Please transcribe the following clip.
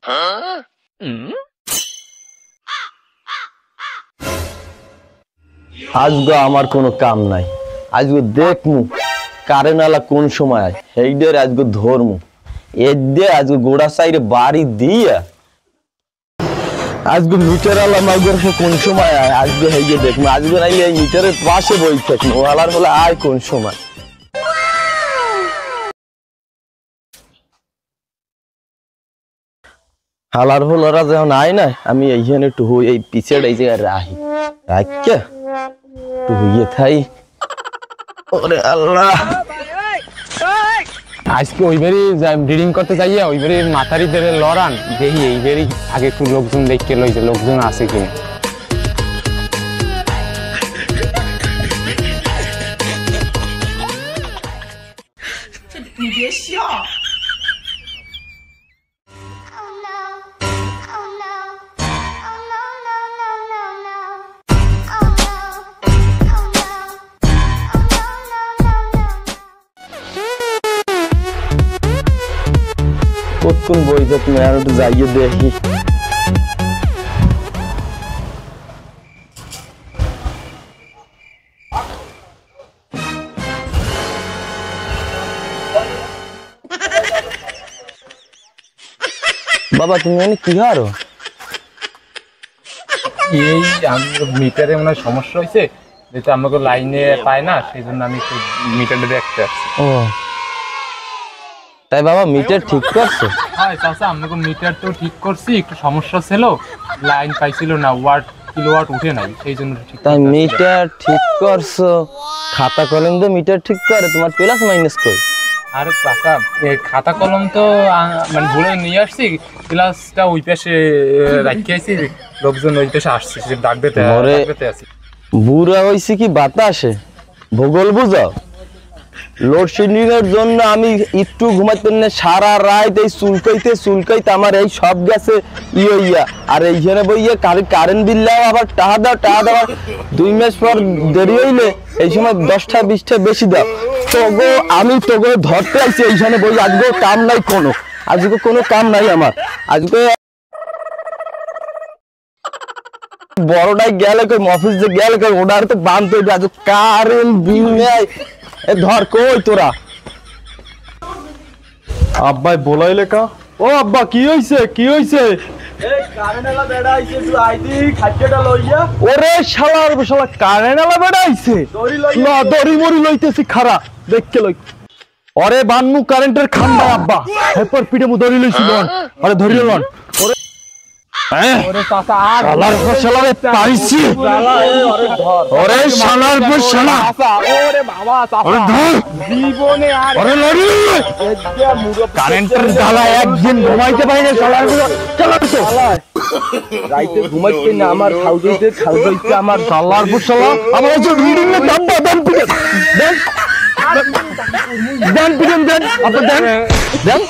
আজকে আমার কোনো কাম নাই, আজকে দেখমু কারেন্ট আলা কোন সময় সেইদের আজকে ধরমু এদে আজকে গোড়া সাইডে বাড়ি দিয়া আজকে মিটার আলা মাগর কোন সময় আয় আজকে হেগে দেখমু। আজকে নাইলে এই মিটারের পাশে বই থাকবো ওয়ালার বলে আয় কোন সময়। হালার হলরা যখন আয় না আমি এইখানে একটু এই পিছের এই জায়গায় রাহি রাখা একটু হইয়ে থাই। ওরে আল্লাহ, আজকে ওইবারই ব্রিডিং করতে যাইয়া ওইবারই মাথারি ধরে লড়ান দেখি এইবারই আগে একটু লোকজন দেখতে লইছে লোকজন আছে কিনা। কতক্ষণ বইতে তুমি আর একটু যাইয়ে দেখি। বাবা তুমি এনে কি হারো? এই মিটারে মনে হয় সমস্যা হয়েছে, যেহেতু আমাকে লাইনে পায় না সেই জন্য আমি মিটারটা দেখতে আসছি। ও তাই বাবা মিটার ঠিক করছো? হ্যাঁ চাচা, আমাকে মিটার তো ঠিক করছি, একটু সমস্যা ছিল, লাইন পাইছিল না, কিলোওয়াট উঠে নাই, সেই জন্য ঠিক। তাই মিটার ঠিক করছো, খাতা কলম দিয়ে মিটার ঠিক করে তোমার প্লাস মাইনাস কই? আরে চাচা খাতা কলম তো মানে ভুলে নিয়ে আসছি, প্লাসটা ওই পাশে রাখি আছি, লোকজন ওই পাশে আসছে ডাক দিতে আছি। বুড়া হইছে কি বাতাসে ভূগোল বুঝাও? লোডশেডিং এর জন্য আমি একটু ঘুমাইতে না, সারা রাত এই চুলকাইতে আমার এই সব গেছে ইয়া। আর এইখানে বইয়া কারেন্ট বিল দাও, আবার টাকা দাও 2 মাস পর দেরি হইলে এই সময় 10টা 20টা বেশি দাও। তোগো আমি তোগো ধরতে আইছি এইখানে বই। আজকে কাম নাই কোনো, আজকে কোনো কাম নাই আমার। আজকে বড়টাই গেলে কই অফিস যে গেলে কই ওনার তো বান্ধ হইবে। আজ কারেন্ট বিল নেই ধর কই তোরা। আব্বাই বলাইলে কা? ও আব্বা কি হইছে কি হইছে? ওরে শালার শালা কারেন্ট আলা বেড়া আইছে, না দড়ি মরি লইতেছি খারা দেখকে লই। ওরে বানমু কারেন্টের খাম্বা আব্বা হেপর পিঠে মু দড়ি লইছি লন। আরে ধরিল লন। ওরে চাচা আর শালার শালারে পাইছি। ওরে শালার শালা, ওরে বাবা চাচা জীবনে আর ওরে লড়ি কারেন্টের জ্বালা একদিন ঘুমাইতে পারি না শালার। চলো তো রাইতে ঘুমাইতে না, আমার খাউজাইতে আমার শালার শালা আমার যে রিডিং এর দাম দেন পিটেন দেন দেন পিটেন দেন আপনি দেন দেন।